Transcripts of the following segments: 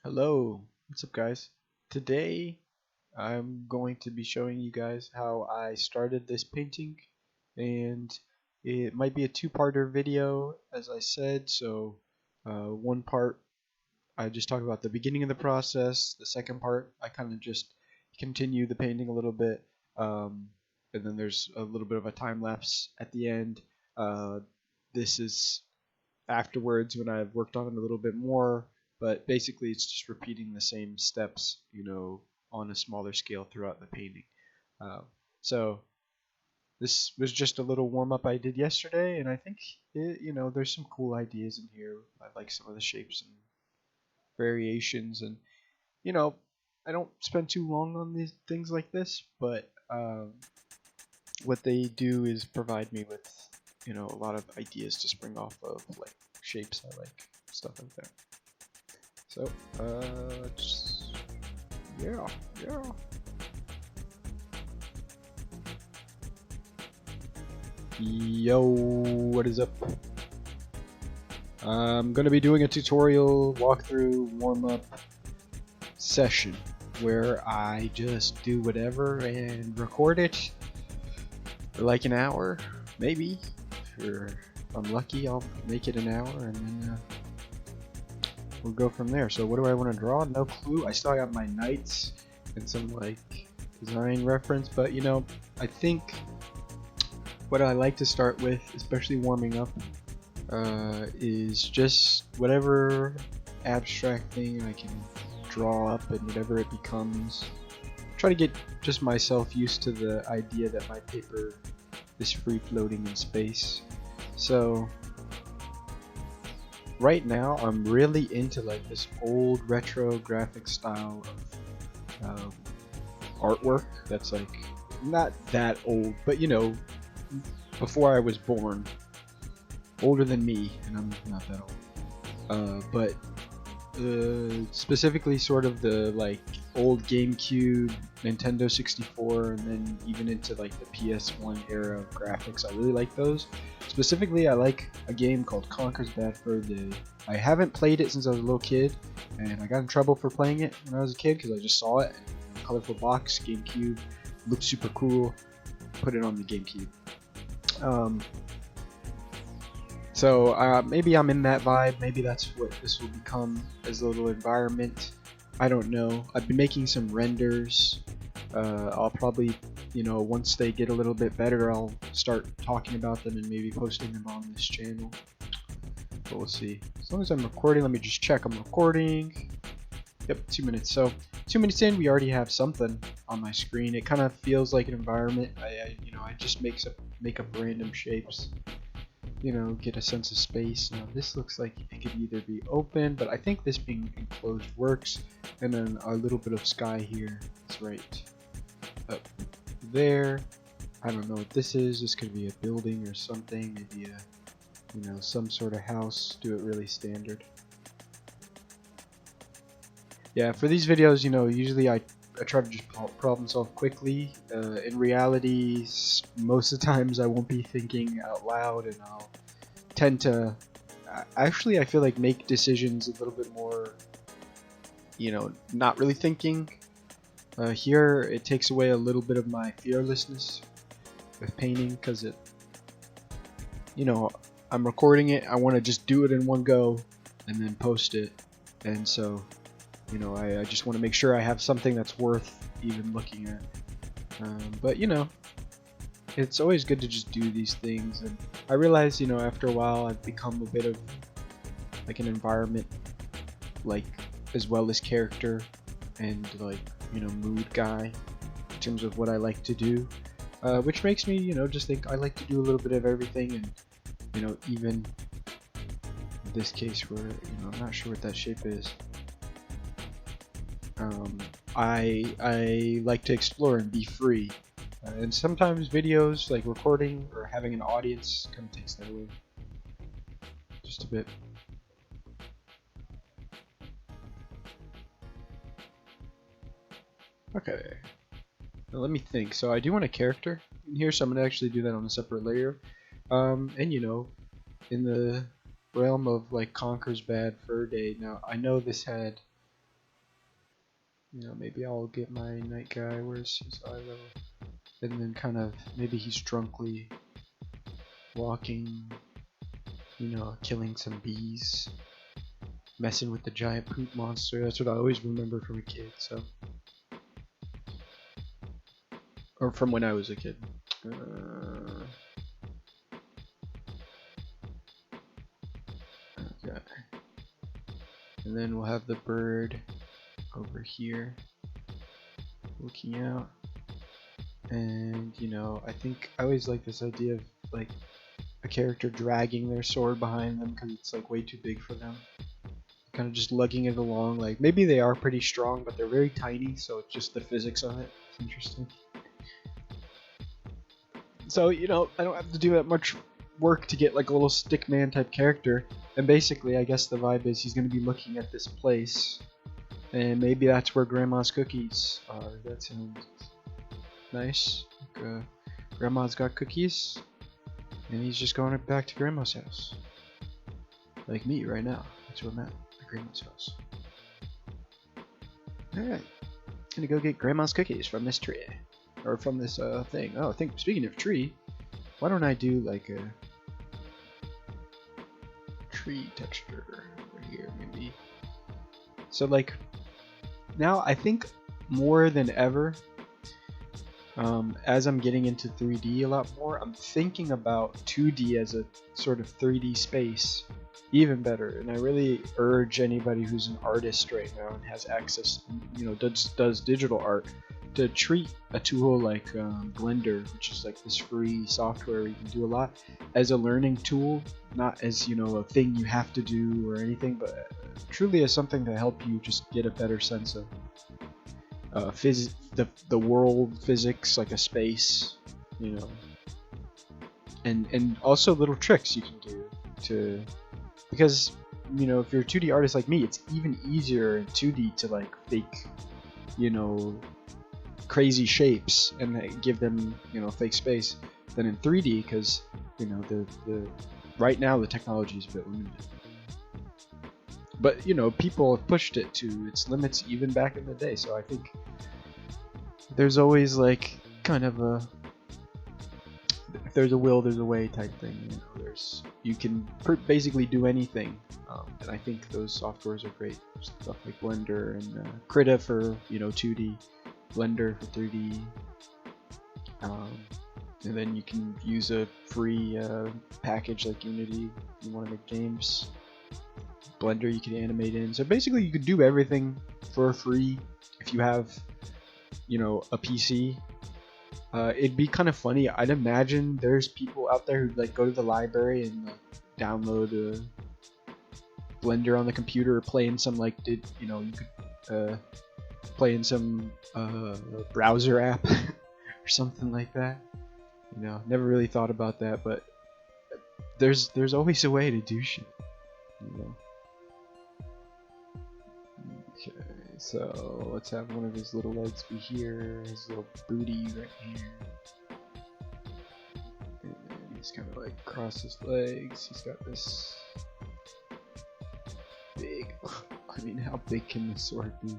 Hello, what's up guys? Today I'm going to be showing you guys how I started this painting, and it might be a two-parter video as I said. So one part I just talk about the beginning of the process, the second part I kind of just continue the painting a little bit, um, and then there's a little bit of a time lapse at the end. Uh, this is afterwards when I've worked on it a little bit more. But basically, it's just repeating the same steps, on a smaller scale throughout the painting. Uh, so this was just a little warm up I did yesterday, and I think there's some cool ideas in here. I like some of the shapes and variations, and you know, I don't spend too long on these things like this, but what they do is provide me with a lot of ideas to spring off of, like shapes I like, stuff like that. So just, yeah, yeah. Yo, what is up? I'm gonna be doing a tutorial walkthrough warm-up session where I just do whatever and record it for like an hour, maybe. Or if I'm lucky, I'll make it an hour, and then we'll go from there. So what do I want to draw? No clue. I still got my knights and some like design reference, but I think what I like to start with, especially warming up, is just whatever abstract thing I can draw up and whatever it becomes. Try to get just myself used to the idea that my paper is free floating in space. So right now I'm really into like this old retro graphic style of artwork that's like not that old, but before I was born, older than me, and I'm not that old. But specifically sort of the like old GameCube, Nintendo 64, and then even into like the PS1 era of graphics. I really like those. Specifically, I like a game called Conker's Bad Fur Day. I haven't played it since I was a little kid, and I got in trouble for playing it when I was a kid because I just saw it in a colorful box, GameCube, looked super cool, put it on the GameCube. So maybe I'm in that vibe. Maybe that's what this will become as a little environment. I don't know. I've been making some renders. I'll probably, once they get a little bit better, I'll start talking about them and maybe posting them on this channel. But we'll see. As long as I'm recording, let me just check I'm recording. Yep, 2 minutes. So 2 minutes in, we already have something on my screen. It kind of feels like an environment. I just make up random shapes. Get a sense of space. Now this looks like it could either be open, but I think this being enclosed works. And then a little bit of sky here is right up there. I don't know what this is. This could be a building or something. Maybe some sort of house. Do it really standard. Yeah, for these videos, usually I try to just problem solve quickly. In reality, most of the times I won't be thinking out loud, and I'll tend to actually, I feel like, make decisions a little bit more, not really thinking. Here it takes away a little bit of my fearlessness with painting, because I'm recording it, I want to just do it in one go and then post it, and so I just want to make sure I have something that's worth even looking at. But it's always good to just do these things, and I realize after a while I've become a bit of like an environment, like, as well as character and like mood guy in terms of what I like to do, which makes me just think I like to do a little bit of everything. And even in this case where I'm not sure what that shape is, I like to explore and be free, and sometimes videos like recording or having an audience kind of takes that away just a bit. Okay, now let me think. So I do want a character in here, so I'm gonna actually do that on a separate layer. And in the realm of like Conker's Bad Fur Day, now I know this had You know, maybe I'll get my night guy. Where's his eye level? And then kind of maybe he's drunkenly walking, you know, killing some bees, messing with the giant poop monster. That's what I always remember from a kid. So, or from when I was a kid. Okay. And then we'll have the bird over here looking out. And, you know, I think I always like this idea of like a character dragging their sword behind them because it's like way too big for them. Kind of just lugging it along. Like maybe they are pretty strong, but they're very tiny, so it's just the physics of it. It's interesting. So, you know, I don't have to do that much work to get like a little stick man type character. And basically, I guess the vibe is he's going to be looking at this place. And maybe that's where Grandma's cookies are. That sounds nice. Like, Grandma's got cookies. And he's just going back to Grandma's house. Like me right now. That's where I'm at. At Grandma's house. Alright. Gonna go get Grandma's cookies from this tree. Or from this thing. Oh, speaking of tree, why don't I do like a tree texture over here maybe? So like now I think more than ever, as I'm getting into 3D a lot more, I'm thinking about 2D as a sort of 3D space even better. And I really urge anybody who's an artist right now and has access, you know, does digital art, to treat a tool like Blender, which is like this free software where you can do a lot, as a learning tool, not as, you know, a thing you have to do or anything, but truly as something to help you just get a better sense of the world, physics, like a space, you know, and also little tricks you can do to, because, you know, if you're a 2D artist like me, it's even easier in 2D to like fake, you know, crazy shapes and give them, you know, fake space than in 3D, because, you know, the right now the technology is a bit limited. But, you know, people have pushed it to its limits even back in the day, so I think there's always like kind of a, if there's a will, there's a way type thing. You know, you can basically do anything, and I think those softwares are great. Stuff like Blender and Krita for, you know, 2D, Blender for 3D, and then you can use a free package like Unity if you want to make games. Blender you can animate in. So basically you could do everything for free if you have, you know, a PC. It'd be kind of funny. I'd imagine there's people out there who like go to the library and like download Blender on the computer, or play in some like you know, you could play in some browser app or something like that. You know, never really thought about that, but there's always a way to do shit. You know. Okay, so let's have one of his little legs be here, his little booty right here. And he's kind of like cross his legs. He's got this big, I mean, how big can this sword be?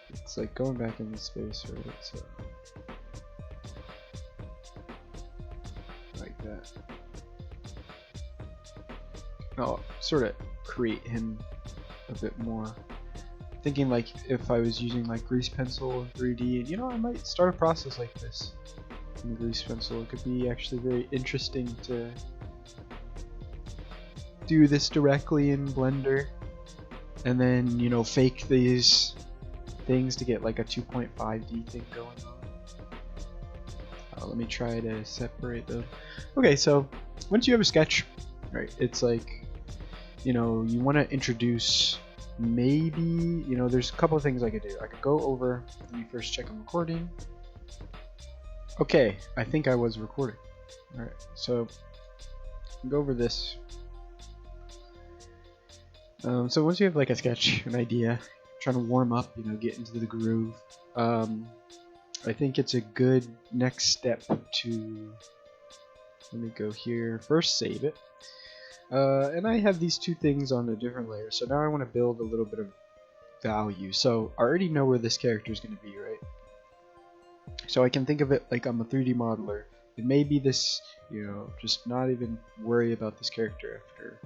It's like going back into space, right? So, like that. I'll sort of create him a bit more. Thinking like if I was using like grease pencil in 3D, and you know, I might start a process like this in the grease pencil. It could be actually very interesting to do this directly in Blender, and then, you know, fake these things to get like a 2.5D thing going on. Let me try to separate those. Okay, so once you have a sketch, right, it's like, you know, you want to introduce, maybe, you know, there's a couple of things I could do. I could go over, let me first check I'm recording. Okay, I think I was recording. Alright, so go over this. So once you have like a sketch, an idea, trying to warm up, you know, get into the groove, I think it's a good next step to, let me go here, first save it. And I have these two things on a different layer, so now I want to build a little bit of value. So I already know where this character is going to be, right? So I can think of it like I'm a 3D modeler. It may be this, you know, just not even worry about this character after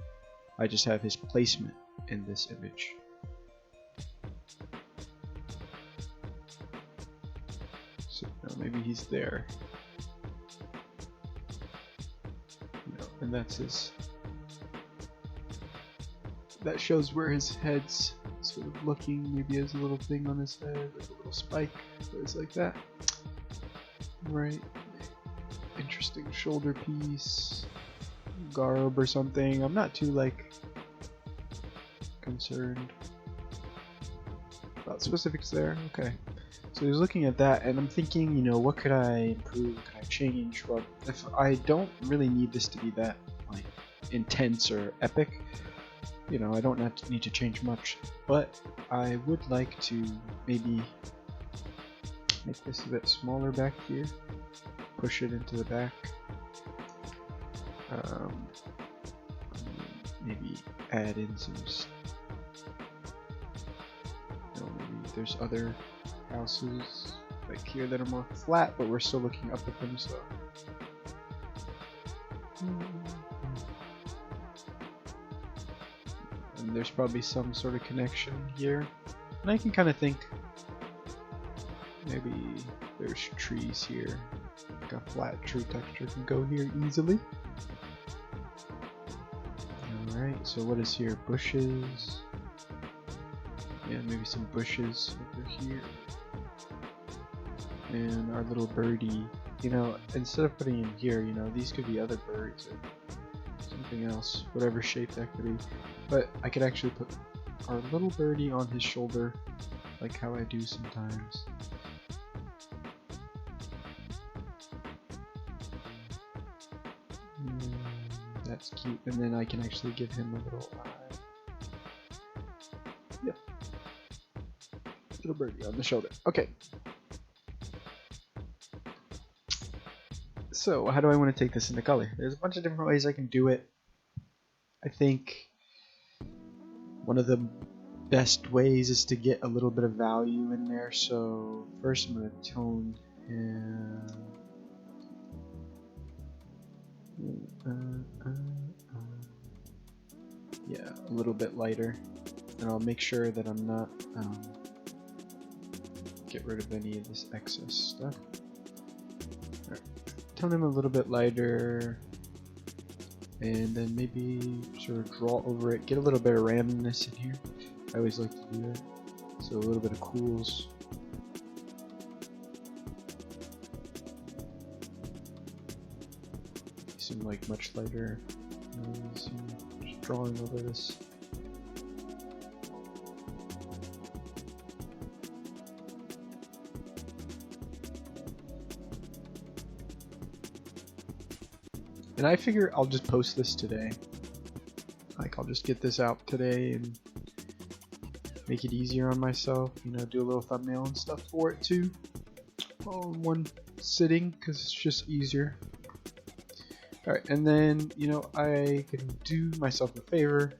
I just have his placement in this image. So maybe he's there. You know, and that's his. That shows where his head's sort of looking. Maybe he has a little thing on his head, like a little spike, things like that. Right. Interesting shoulder piece, garb or something. I'm not too like concerned about specifics there. Okay. So he's looking at that, and I'm thinking, you know, what could I improve? What could I change? Well, if I don't really need this to be that like intense or epic, you know, I don't need to change much, but I would like to maybe make this a bit smaller back here, push it into the back, maybe add in some, you know, maybe there's other houses like here that are more flat, but we're still looking up at them, so and there's probably some sort of connection here, and I can kind of think maybe there's trees here, like a flat tree texture can go here easily. Alright, so what is here? Bushes. Yeah, maybe some bushes over here. And our little birdie, you know, instead of putting him here, you know, these could be other birds or something else, whatever shape that could be. But I could actually put our little birdie on his shoulder, like how I do sometimes. That's cute, and then I can actually give him a little eye. Yep. Little birdie on the shoulder. Okay. So, how do I want to take this into color? There's a bunch of different ways I can do it. I think one of the best ways is to get a little bit of value in there. So, first I'm going to tone him. Yeah, a little bit lighter, and I'll make sure that I'm not get rid of any of this excess stuff. Alright. Tone him a little bit lighter, and then maybe sort of draw over it, get a little bit of randomness in here. I always like to do that, so a little bit of cools. Seem like much lighter. Just drawing over this. And I figure I'll just post this today. Like, I'll just get this out today and make it easier on myself. You know, do a little thumbnail and stuff for it too. All in one sitting, because it's just easier. Alright, and then, you know, I can do myself a favor,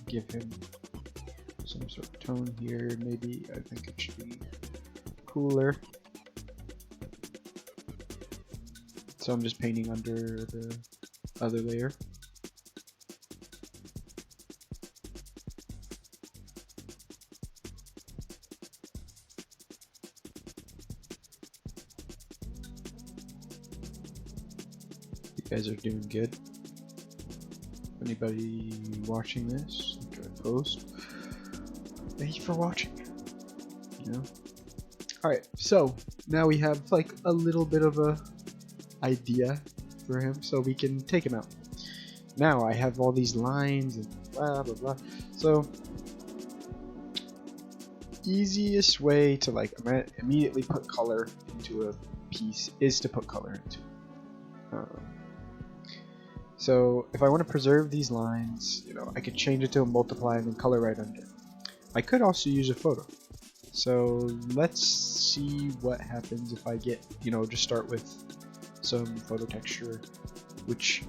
give him some sort of tone here. Maybe I think it should be cooler. So I'm just painting under the other layer. You guys are doing good. Anybody watching this, after I post, thank you for watching. You know. All right, so now we have like a little bit of a idea for him, so we can take him out. Now I have all these lines and blah blah blah. So easiest way to like immediately put color into a piece is to put color into it. So if I want to preserve these lines, you know, I could change it to a multiply and then color right under. I could also use a photo. So let's see what happens if I get, you know, just start with some photo texture, which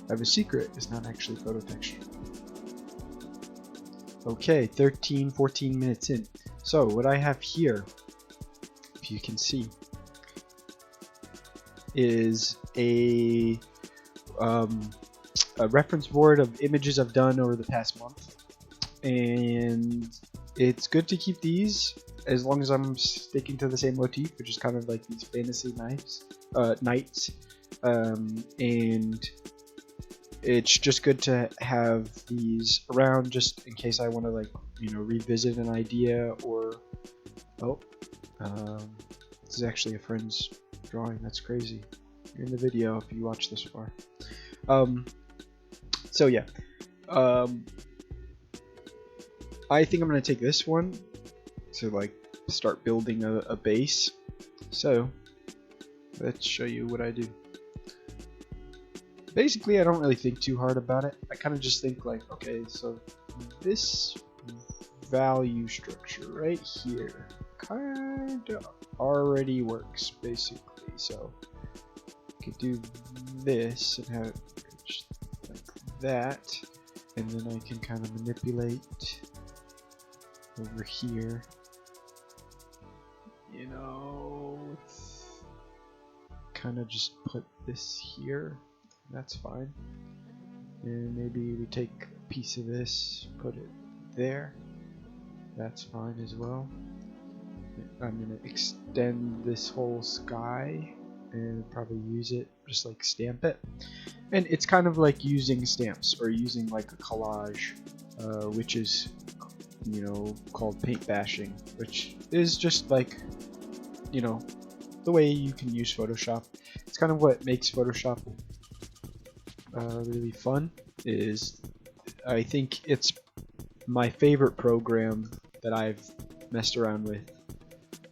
I have a secret is not actually photo texture. Okay, 14 minutes in. So what I have here, if you can see, is a reference board of images I've done over the past month, and it's good to keep these as long as I'm sticking to the same motif, which is kind of like these fantasy nights, and it's just good to have these around just in case I want to, like, revisit an idea. Or this is actually a friend's drawing. That's crazy. You're in the video if you watch this far. So yeah, I think I'm gonna take this one to like start building a base. So let's show you what I do. Basically, I don't really think too hard about it. I kind of just think like, okay, so this value structure right here kind of already works basically. So I could do this and have it like that, and then I can kind of manipulate over here. Kind of just put this here. That's fine. And maybe we take a piece of this, put it there. That's fine as well. I'm gonna extend this whole sky and probably use it, just like stamp it. And it's kind of like using stamps or using like a collage, which is, called paint bashing, which is just like, the way you can use Photoshop. It's kind of what makes Photoshop really fun. Is I think it's my favorite program that I've messed around with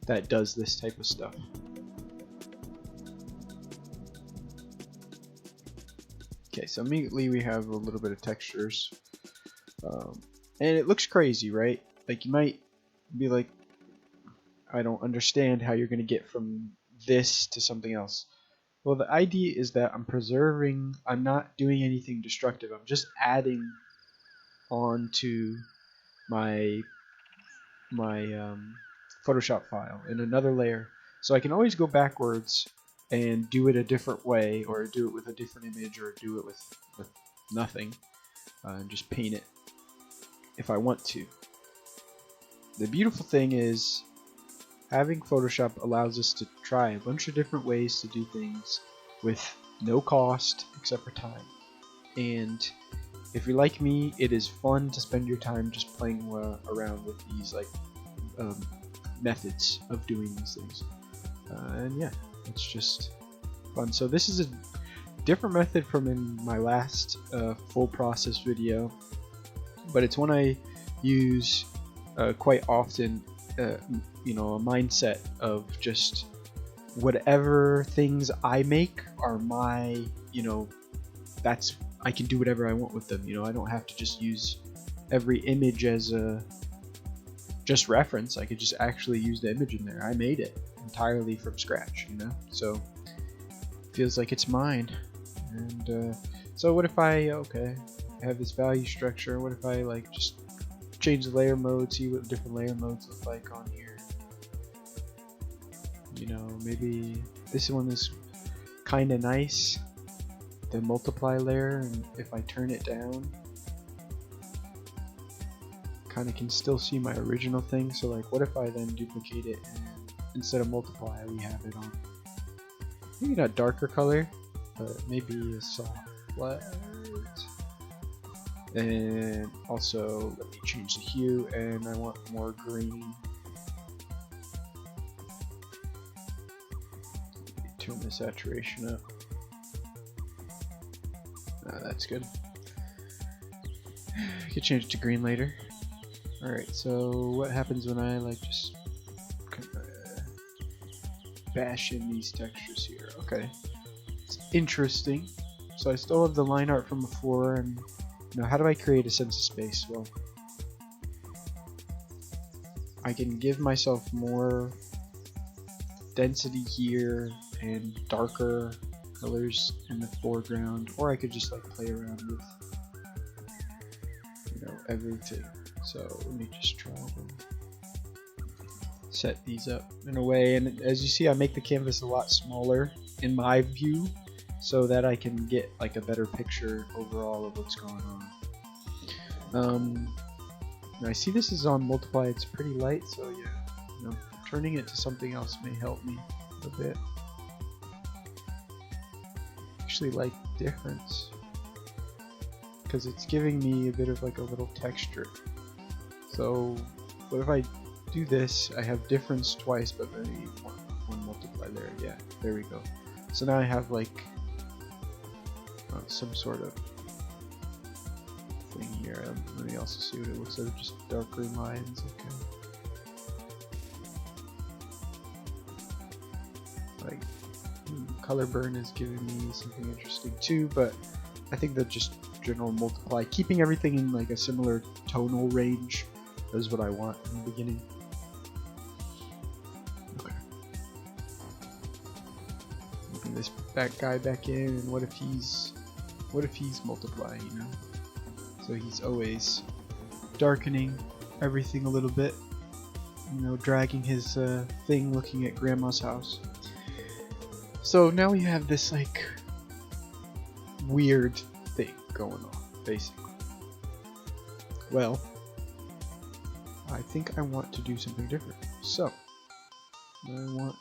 that does this type of stuff. Okay, so immediately we have a little bit of textures, and it looks crazy, right? Like, you might be like, I don't understand how you're going to get from this to something else. Well, the idea is that I'm preserving, I'm not doing anything destructive, I'm just adding on to my Photoshop file in another layer. So I can always go backwards and do it a different way, or do it with a different image, or do it with nothing, and just paint it if I want to. The beautiful thing is, having Photoshop allows us to try a bunch of different ways to do things with no cost except for time. And if you're like me, it is fun to spend your time just playing around with these like methods of doing these things. And yeah, it's just fun. So this is a different method from in my last full process video, but it's one I use quite often. A mindset of just whatever things I make are my, that's, I can do whatever I want with them. I don't have to just use every image as a just reference. I could just actually use the image in there. I made it entirely from scratch, so it feels like it's mine. And so what if I have this value structure? What if I like just change the layer mode, see what different layer modes look like on here? Maybe this one is kind of nice, the multiply layer, and if I turn it down, kind of can still see my original thing. So like, what if I then duplicate it, and instead of multiply we have it on maybe not darker color, but maybe a soft white. And also let me change the hue, and I want more green. Turn the saturation up. That's good. I could change it to green later. Alright, so what happens when I like just bash in these textures here? Okay, it's interesting. So I still have the line art from before, and how do I create a sense of space? Well, I can give myself more density here and darker colors in the foreground, or I could just like play around with everything. So let me just try to set these up in a way, and as you see, I make the canvas a lot smaller in my view so that I can get like a better picture overall of what's going on. Now I see this is on multiply, it's pretty light, so yeah, you know, turning it to something else may help me a bit. Actually like difference because it's giving me a bit of like a little texture. So what if I do this? I have difference twice, but then one multiply there. Yeah, there we go. So now I have like some sort of thing here. Let me also see what it looks like. Just darker lines. Okay. Like color burn is giving me something interesting too, but I think that just general multiply, keeping everything in like a similar tonal range, is what I want in the beginning. Okay. Moving this guy back in, and what if he's multiplying, you know? So he's always darkening everything a little bit, you know, dragging his thing, looking at grandma's house. So now we have this like weird thing going on, basically. Well, I think I want to do something different. So I want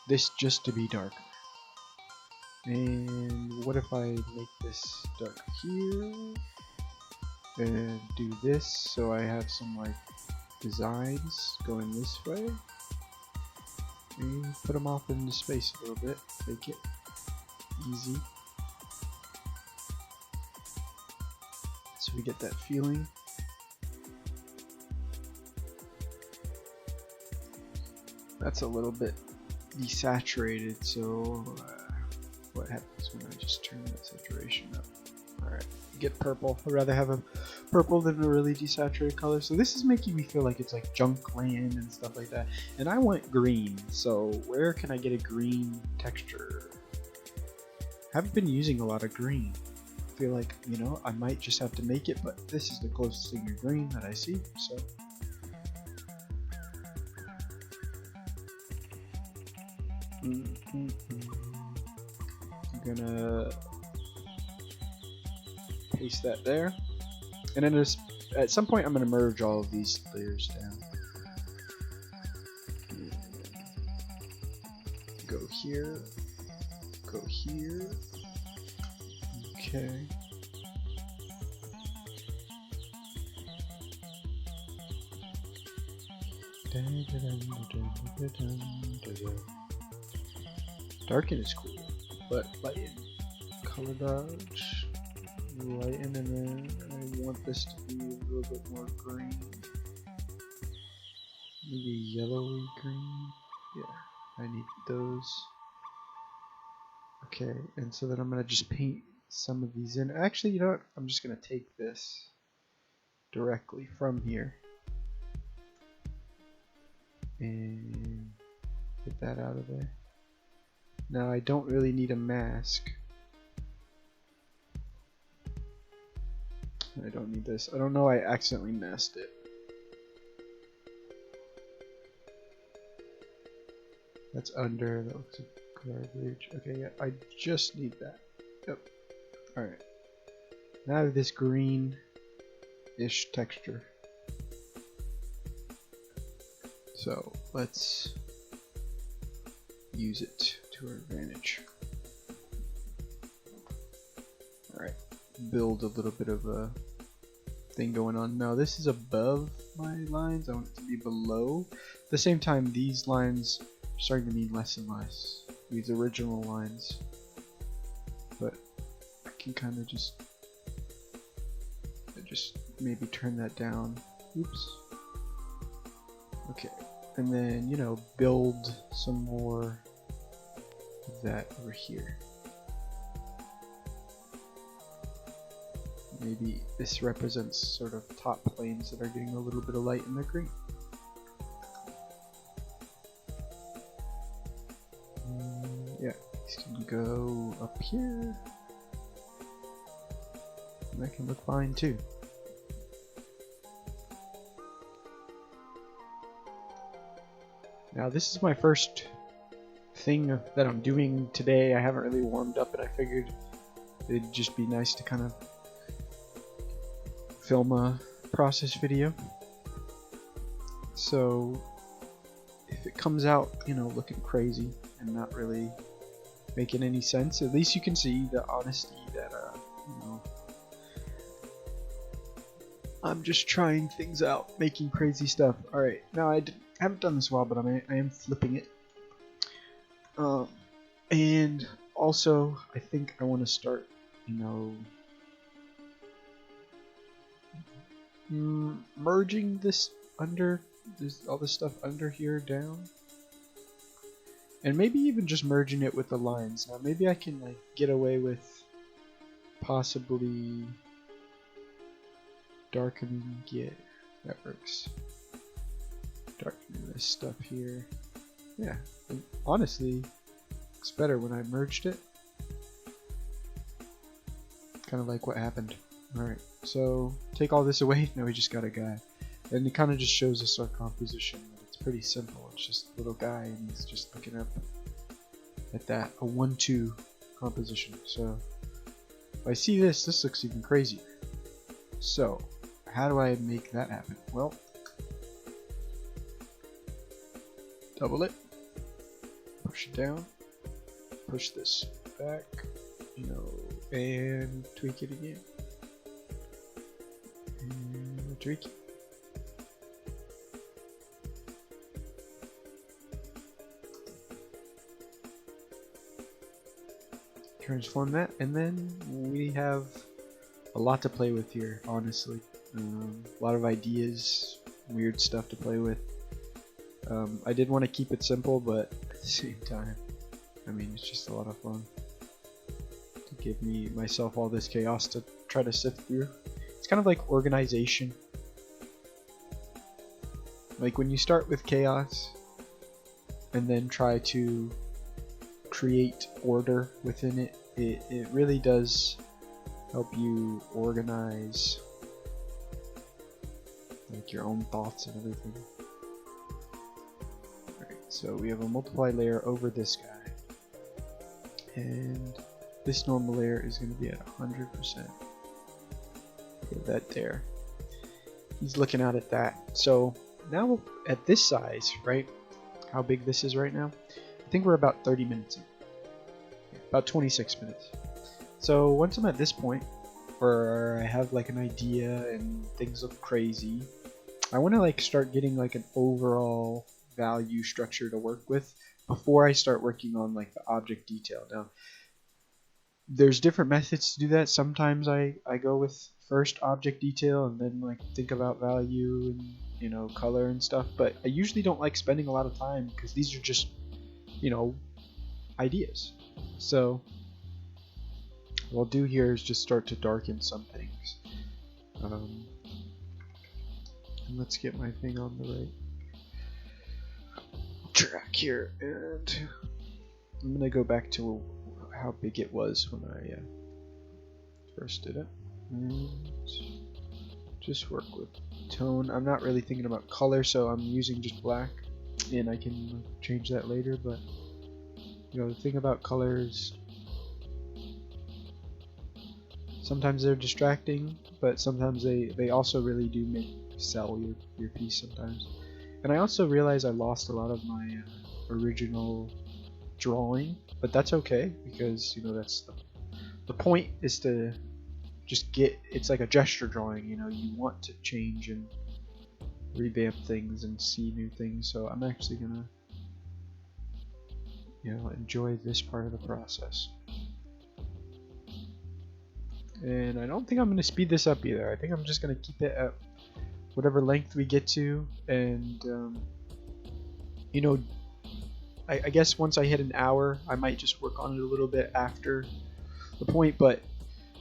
this just to be darker. And what if I make this dark here and do this so I have some like designs going this way, and put them off into space a little bit, make it easy so we get that feeling. That's a little bit desaturated, so what happens when I just turn that saturation up? Alright, get purple. I'd rather have a purple than a really desaturated color. So this is making me feel like it's like junk land and stuff like that. And I want green, so where can I get a green texture? Haven't been using a lot of green. I feel like, you know, I might just have to make it, but this is the closest thing to green that I see, so. I'm gonna paste that there, and then at some point I'm gonna merge all of these layers down. Go here, go here. Okay. Darken is cool, but lighten. Color dodge, lighten, and then I want this to be a little bit more green. Maybe yellowy green. Yeah, I need those. Okay, and so then I'm gonna just paint some of these in. Actually, you know what? I'm just gonna take this directly from here and get that out of there. Now I don't really need a mask. I don't need this. I don't know, I accidentally masked it. That's under, that looks like garbage. Okay, yeah, I just need that. Yep. Alright. Now I have this green-ish texture. So let's use it to our advantage. Alright, build a little bit of a thing going on. Now this is above my lines, I want it to be below. At the same time, these lines are starting to mean less and less, these original lines. But I can kind of just maybe turn that down. Oops. Okay, and then, you know, build some more of that over here. Maybe this represents sort of top planes that are getting a little bit of light in the green. Yeah, these can go up here. And that can look fine too. Now this is my first thing that I'm doing today. I haven't really warmed up, and I figured it'd just be nice to kind of film a process video. So if it comes out, you know, looking crazy and not really making any sense, at least you can see the honesty that you know, I'm just trying things out, making crazy stuff. Alright, now I haven't done this in a while, but I am flipping it. And also, I think I want to start, you know, merging this under, all this stuff under here down. And maybe even just merging it with the lines. Now maybe I can like get away with possibly darkening, yeah, that works. Darkening this stuff here. Yeah, and honestly, it's better when I merged it. Kind of like what happened. Alright, so take all this away, now we just got a guy. And it kind of just shows us our composition. It's pretty simple, it's just a little guy and he's just looking up at that, a 1-2 composition. So if I see this, this looks even crazier. So how do I make that happen? Well, double it, push it down, push this back, you know, and tweak it again. And tweak it. Transform that, and then we have a lot to play with here, honestly. A lot of ideas, weird stuff to play with. I did want to keep it simple, but at the same time, I mean, it's just a lot of fun to give myself all this chaos to try to sift through. It's kind of like organization. Like when you start with chaos and then try to create order within it, it really does help you organize like your own thoughts and everything. Alright, so we have a multiply layer over this guy, and this normal layer is going to be at 100%. Get that there. He's looking out at that. So now at this size, right, how big this is right now, I think we're about 30 minutes in. About 26 minutes. So once I'm at this point where I have like an idea and things look crazy, I want to like start getting like an overall value structure to work with before I start working on like the object detail. Now there's different methods to do that. Sometimes I go with first object detail and then like think about value and, you know, color and stuff, but I usually don't like spending a lot of time because these are just, you know, ideas. So what I'll do here is just start to darken some things. And let's get my thing on the right track here, and I'm gonna go back to how big it was when I first did it, and just work with tone. I'm not really thinking about color, so I'm using just black, and I can change that later. But you know, the thing about colors, sometimes they're distracting, but sometimes they also really do sell your piece sometimes. And I also realized I lost a lot of my original drawing, but that's okay, because you know, that's the point is to just get, it's like a gesture drawing, you know, you want to change and revamp things and see new things. So I'm actually gonna, you know, enjoy this part of the process. And I don't think I'm going to speed this up either. I think I'm just going to keep it at whatever length we get to. And, you know, I guess once I hit an hour, I might just work on it a little bit after the point. But,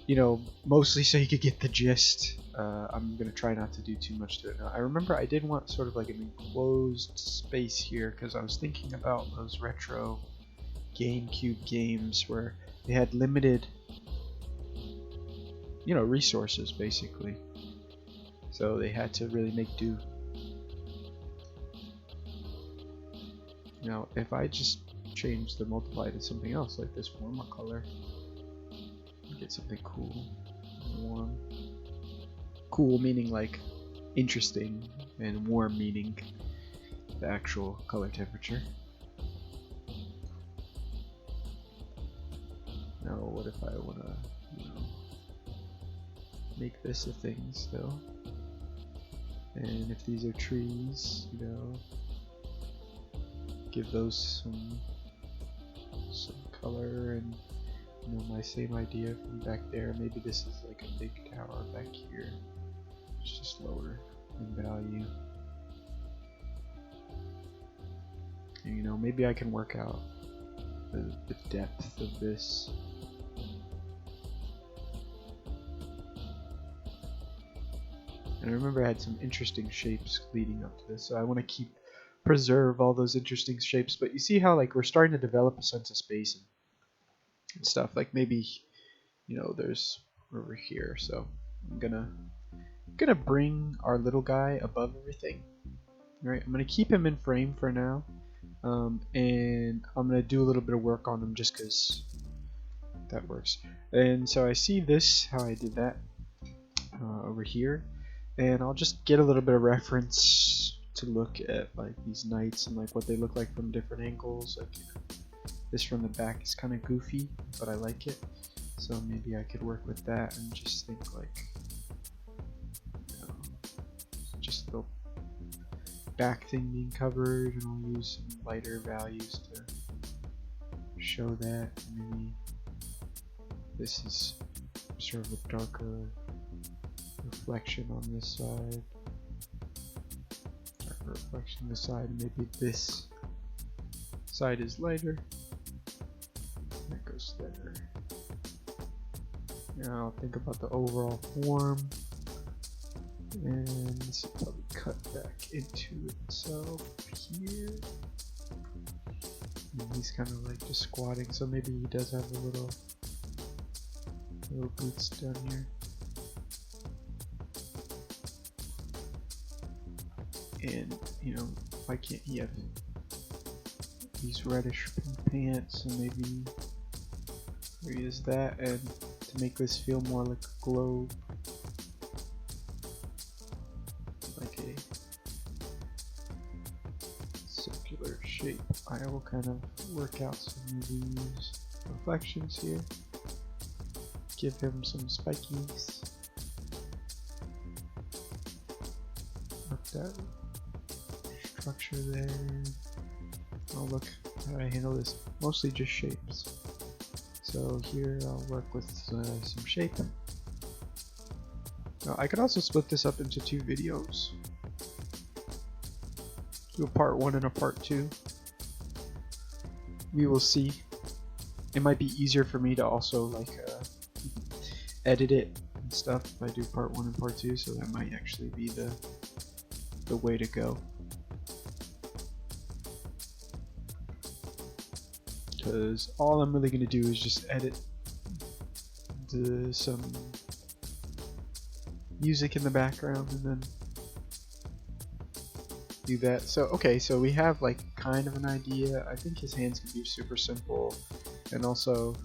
you know, mostly so you could get the gist. I'm going to try not to do too much to it now. I remember I did want sort of like an enclosed space here, because I was thinking about those retro GameCube games where they had limited, you know, resources basically, so they had to really make do. Now, if I just change the multiply to something else, like this warmer color, you get something cool. Warm. Cool meaning like interesting, and warm meaning the actual color temperature. Now, what if I want to, make this a thing still? And if these are trees, give those some color, and my same idea from back there. Maybe this is like a big tower back here. It's just lower in value. And, maybe I can work out the depth of this. And I remember I had some interesting shapes leading up to this, so I want to preserve all those interesting shapes. But you see how like we're starting to develop a sense of space and stuff. Like maybe there's over here. So I'm gonna bring our little guy above everything. Right, I'm gonna keep him in frame for now, and I'm gonna do a little bit of work on him just because that works. And so I see this, how I did that over here. And I'll just get a little bit of reference to look at like these knights and like what they look like from different angles. Like this from the back is kind of goofy, but I like it. So maybe I could work with that and just think like, just the back thing being covered, and I'll use some lighter values to show that. Maybe this is sort of a darker reflection on this side, darker reflection on this side, and maybe this side is lighter. That goes there. Now I'll think about the overall form, and this will probably cut back into itself here. And he's kind of like just squatting, so maybe he does have a little boots down here. And why can't he have these reddish pink pants? And maybe there he is that, and to make this feel more like a globe, like a circular shape, I will kind of work out some of these reflections here, give him some spikies, work that structure there. I'll look how I handle this, mostly just shapes. So here I'll work with some shape. Now I could also split this up into 2 videos. Do a part 1 and a part 2. We will see. It might be easier for me to also like edit it and stuff if I do part 1 and part 2, so that might actually be the way to go. Because all I'm really going to do is just edit some music in the background and then do that. So okay, so we have like kind of an idea. I think his hands can be super simple, and also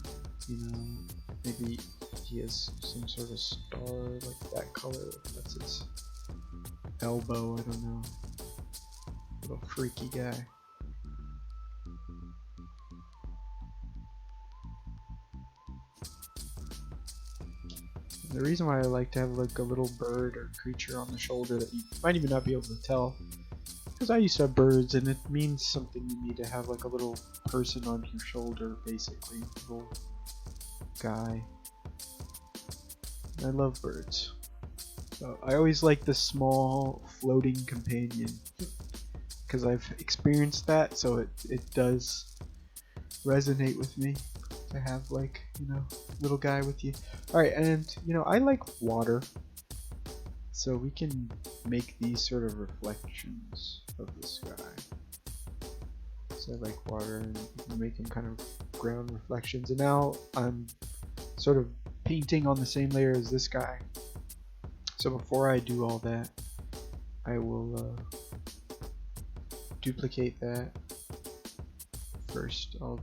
maybe he has some sort of star like that color. That's his elbow. I don't know. Little freaky guy. The reason why I like to have like a little bird or creature on the shoulder that you might even not be able to tell, because I used to have birds, and it means something to me to have like a little person on your shoulder, basically, a little guy. I love birds, so I always like the small floating companion, because I've experienced that, so it does resonate with me to have like little guy with you. Alright, and I like water, so we can make these sort of reflections of the sky. So I like water, and we can make them kind of ground reflections. And now I'm sort of painting on the same layer as this guy. So before I do all that, I will duplicate that first I'll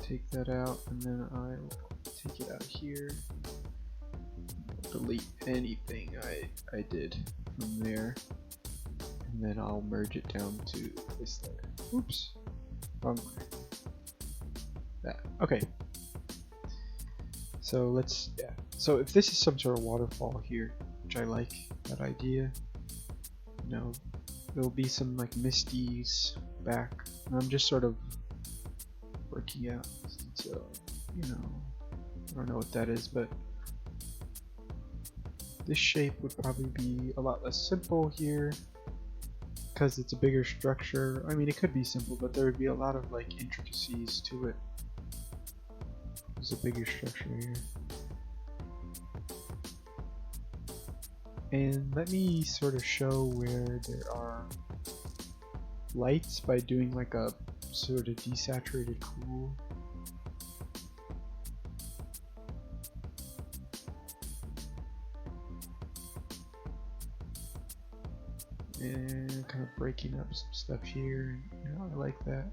take that out, and then I'll take it out here. Delete anything I did from there, and then I'll merge it down to this layer. Oops, wrong way. That. Okay. So let's, yeah. So if this is some sort of waterfall here, which I like that idea, you know, there'll be some like misties back, and I'm just sort of working out this detail. You know, I don't know what that is, but this shape would probably be a lot less simple here because it's a bigger structure. I mean, it could be simple, but there would be a lot of like intricacies to it. There's a bigger structure here. And let me sort of show where there are lights by doing like a sort of desaturated cool. And kind of breaking up some stuff here. You know, I like that.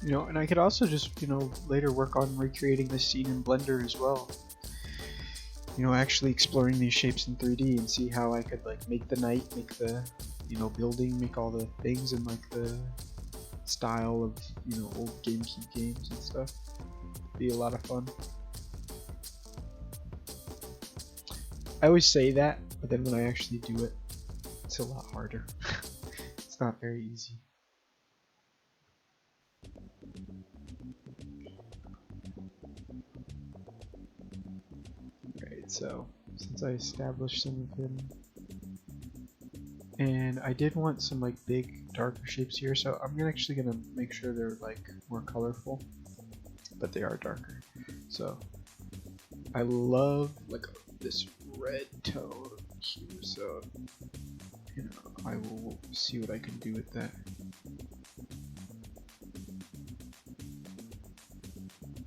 You know, and I could also just, you know, later work on recreating this scene in Blender as well. You know, actually exploring these shapes in 3D and see how I could like make the night, make the, you know, building, make all the things in like the style of, you know, old GameCube games and stuff. Be a lot of fun. I always say that, but then when I actually do it, it's a lot harder. It's not very easy. Right, so since I established some of him, and I did want some like big darker shapes here, so I'm actually gonna make sure they're like more colorful, but they are darker. So I love like this red tone here, so you know, I will see what I can do with that.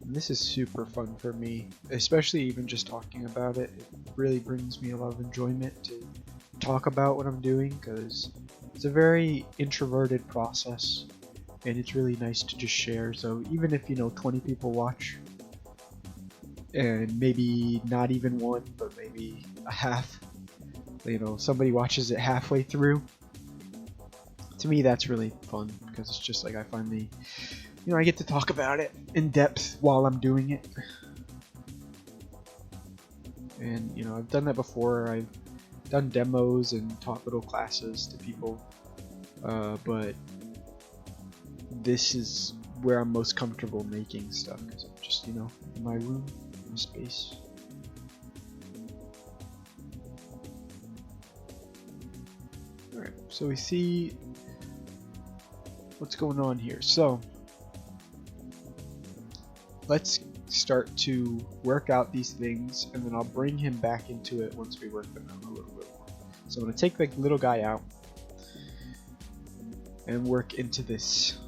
And this is super fun for me, especially even just talking about it. It really brings me a lot of enjoyment to talk about what I'm doing, because it's a very introverted process and it's really nice to just share. So even if, you know, 20 people watch, and maybe not even one, but maybe a half, you know, somebody watches it halfway through, to me that's really fun, because it's just like I finally, you know, I get to talk about it in depth while I'm doing it. And you know, I've done that before. I've done demos and taught little classes to people, but this is where I'm most comfortable making stuff, because I'm just, you know, in my room, in space. Alright, so we see what's going on here. So let's start to work out these things, and then I'll bring him back into it once we work them out a little bit more. So I'm going to take the little guy out and work into this.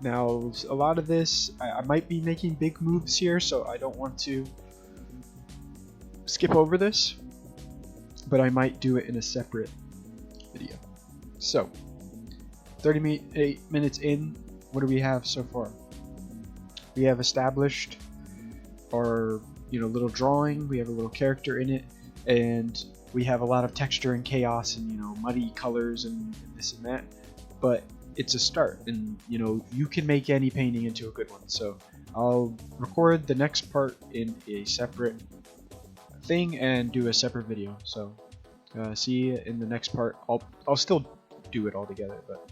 Now, a lot of this, I might be making big moves here, so I don't want to skip over this, but I might do it in a separate video. So, 38 minutes in, what do we have so far? We have established our, you know, little drawing, we have a little character in it, and we have a lot of texture and chaos and, you know, muddy colors and this and that, but it's a start, and you know, you can make any painting into a good one. So I'll record the next part in a separate thing and do a separate video. So see you in the next part. I'll still do it all together, but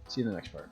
see you in the next part.